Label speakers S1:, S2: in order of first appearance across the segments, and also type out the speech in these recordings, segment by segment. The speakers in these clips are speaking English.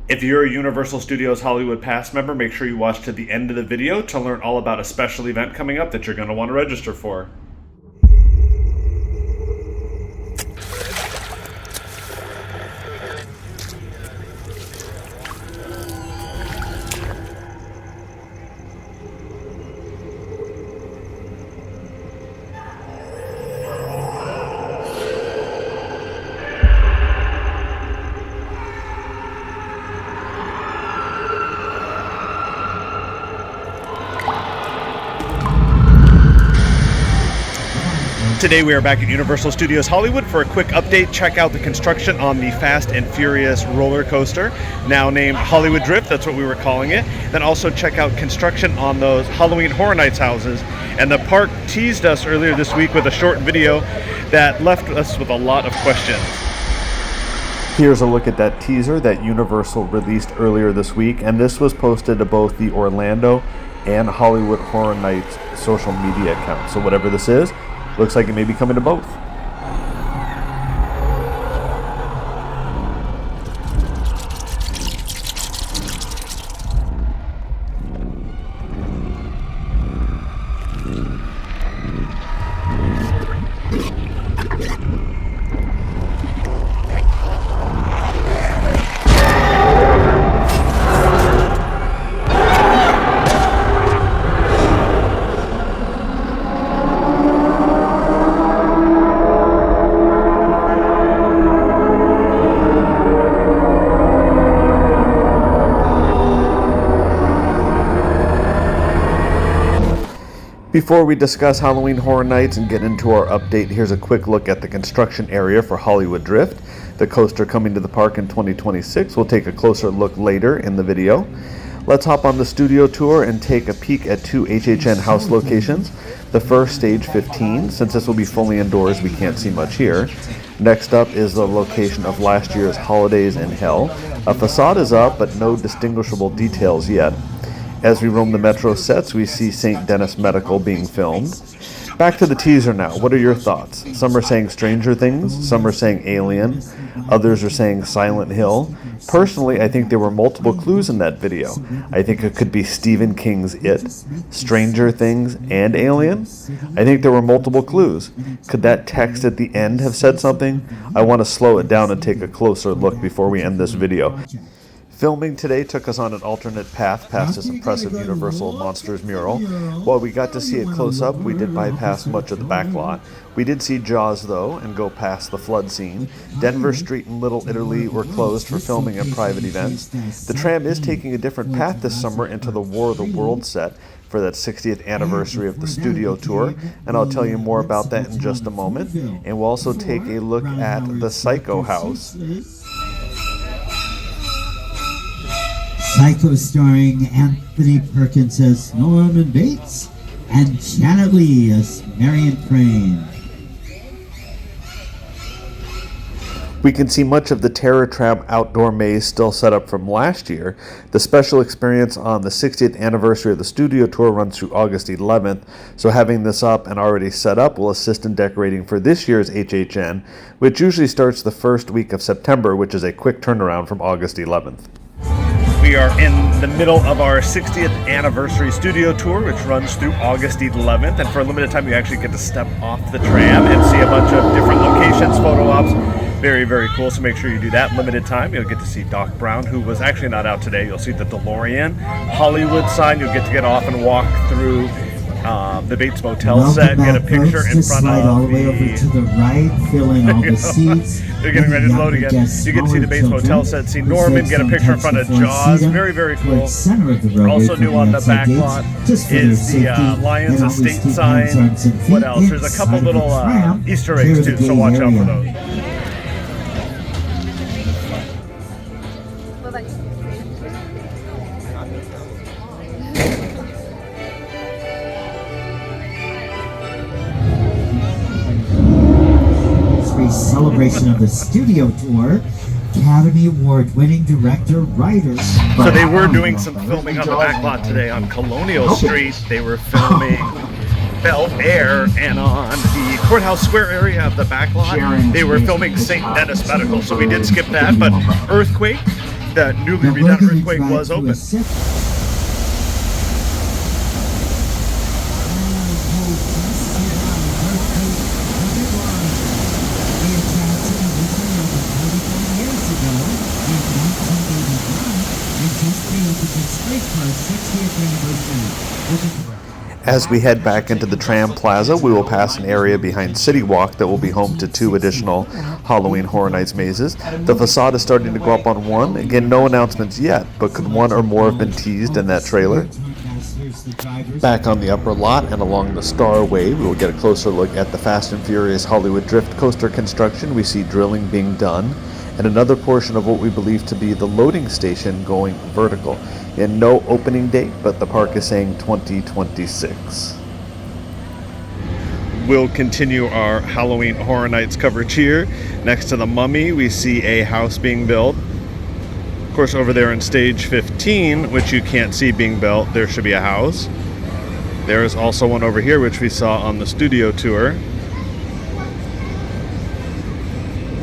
S1: If you're a Universal Studios Hollywood Pass member, make sure you watch to the end of the video to learn all about a special event coming up that you're going to want to register for. Today we are back at Universal Studios Hollywood for a quick update. Check out the construction on the Fast and Furious roller coaster, now named Hollywood Drift, that's what we were calling it. Then also check out construction on those Halloween Horror Nights houses. And the park teased us earlier this week with a short video that left us with a lot of questions. Here's a look at that teaser that Universal released earlier this week, and this was posted to both the Orlando and Hollywood Horror Nights social media accounts. So whatever this is, looks like it may be coming to both. Before we discuss Halloween Horror Nights and get into our update, here's a quick look at the construction area for Hollywood Drift. The coaster coming to the park in 2026. We'll take a closer look later in the video. Let's hop on the studio tour and take a peek at two HHN House locations. The first, stage 15. Since this will be fully indoors, we can't see much here. Next up is the location of last year's Holidays in Hell. A facade is up, but no distinguishable details yet. As we roam the Metro sets, we see St. Denis Medical being filmed. Back to the teaser now. What are your thoughts? Some are saying Stranger Things, some are saying Alien, others are saying Silent Hill. Personally, I think there were multiple clues in that video. I think it could be Stephen King's It, Stranger Things, and Alien. I think there were multiple clues. Could that text at the end have said something? I want to slow it down and take a closer look before we end this video. Filming today took us on an alternate path past this impressive Universal Monsters mural. While we got to see it close up, we did bypass much of the backlot. We did see Jaws, though, and go past the flood scene. Denver Street and Little Italy were closed for filming and private events. The tram is taking a different path this summer into the War of the Worlds set for that 60th anniversary of the studio tour, and I'll tell you more about that in just a moment. And we'll also take a look at the Psycho House.
S2: Psycho starring Anthony Perkins as Norman Bates and Janet Leigh as Marion Crane.
S1: We can see much of the Terror Tram outdoor maze still set up from last year. The special experience on the 60th anniversary of the studio tour runs through August 11th, so having this up and already set up will assist in decorating for this year's HHN, which usually starts the first week of September, which is a quick turnaround from August 11th. We are in the middle of our 60th anniversary studio tour, which runs through August 11th. And for a limited time, you actually get to step off the tram and see a bunch of different locations, photo ops. Very, very cool. So make sure you do that. Limited time. You'll get to see Doc Brown, who was actually not out today. You'll see the DeLorean Hollywood sign. You'll get off and walk through the Bates Motel set, get a picture in front of
S2: all the way over to the right, fill in all the seats.
S1: They're getting ready to load again. You get to see the Bates Motel set, see Norman, get a picture in front of Jaws. Very, very cool. Also new on the back lot is the Lions Estate sign. What else? There's a couple little Easter eggs too, so watch out for those.
S2: Celebration of the studio tour, Academy Award-winning director, writer.
S1: So they were doing some filming on the back lot today on Colonial Street. They were filming Bel Air, and on the Courthouse Square area of the back lot, they were filming St. Denis Medical. So we did skip that, but Earthquake, that newly
S2: Now we're
S1: redone
S2: going to
S1: earthquake
S2: try
S1: was
S2: to
S1: open.
S2: assist.
S1: As we head back into the Tram Plaza, we will pass an area behind City Walk that will be home to 2 additional Halloween Horror Nights mazes. The facade is starting to go up on one. Again, no announcements yet, but could one or more have been teased in that trailer? Back on the upper lot and along the Starway, we will get a closer look at the Fast and Furious Hollywood Drift coaster construction. We see drilling being done, and another portion of what we believe to be the loading station going vertical. And no opening date, but the park is saying 2026. We'll continue our Halloween Horror Nights coverage here. Next to the Mummy, we see a house being built. Of course, over there in stage 15, which you can't see being built, there should be a house. There is also one over here, which we saw on the studio tour.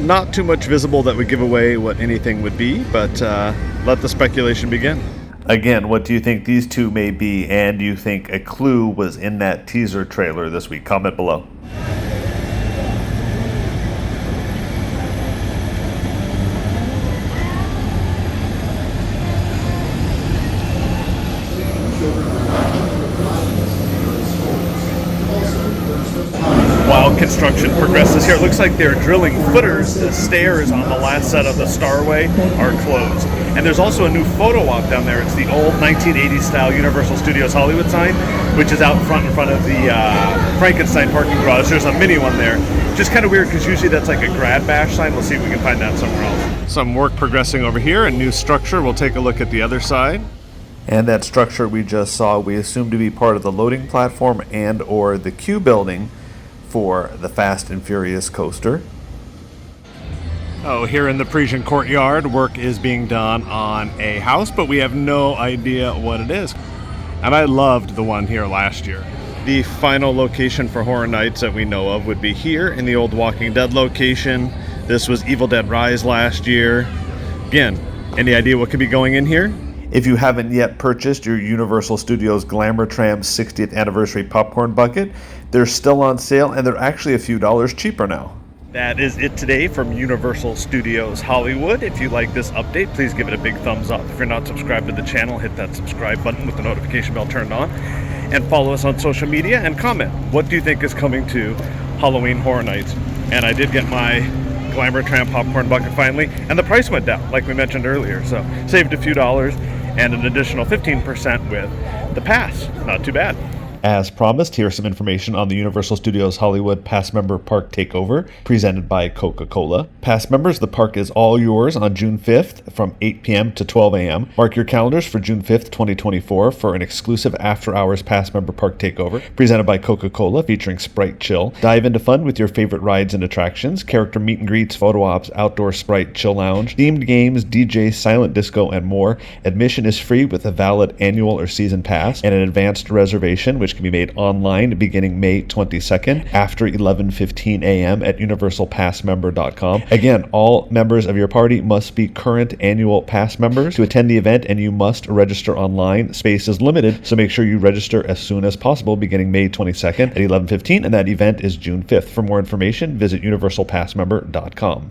S1: Not too much visible that would give away what anything would be, but let the speculation begin. Again, what do you think these two may be, and do you think a clue was in that teaser trailer this week? Comment below. While construction progresses here, it looks like they're drilling footers. The stairs on the last set of the Starway are closed. And there's also a new photo walk down there. It's the old 1980s style Universal Studios Hollywood sign, which is out front in front of the Frankenstein parking garage. There's a mini one there. Just kind of weird because usually that's like a grad bash sign. We'll see if we can find that somewhere else. Some work progressing over here, a new structure. We'll take a look at the other side. And that structure we just saw, we assume to be part of the loading platform and or the queue building for the Fast and Furious coaster. Oh, here in the Parisian courtyard, work is being done on a house, but we have no idea what it is. And I loved the one here last year. The final location for Horror Nights that we know of would be here in the old Walking Dead location. This was Evil Dead Rise last year. Again, any idea what could be going in here? If you haven't yet purchased your Universal Studios Glamour Tram 60th Anniversary Popcorn Bucket, they're still on sale and they're actually a few dollars cheaper now. That is it today from Universal Studios Hollywood. If you like this update, please give it a big thumbs up. If you're not subscribed to the channel, hit that subscribe button with the notification bell turned on. And follow us on social media and comment. What do you think is coming to Halloween Horror Nights? And I did get my Glamour Tram Popcorn Bucket finally, and the price went down, like we mentioned earlier. So saved a few dollars and an additional 15% with the pass. Not too bad. As promised, here's some information on the Universal Studios Hollywood Pass Member Park Takeover, presented by Coca-Cola. Pass members, the park is all yours on June 5th from 8 p.m. to 12 a.m. Mark your calendars for June 5th, 2024 for an exclusive after-hours Pass Member Park Takeover, presented by Coca-Cola, featuring Sprite Chill. Dive into fun with your favorite rides and attractions, character meet and greets, photo ops, outdoor Sprite Chill Lounge, themed games, DJs, silent disco, and more. Admission is free with a valid annual or season pass and an advanced reservation, which can be made online beginning May 22nd after 11:15 a.m. at universalpassmember.com. Again, all members of your party must be current annual pass members to attend the event, and you must register online. Space is limited, so make sure you register as soon as possible beginning May 22nd at 11:15, and that event is June 5th. For more information, visit universalpassmember.com.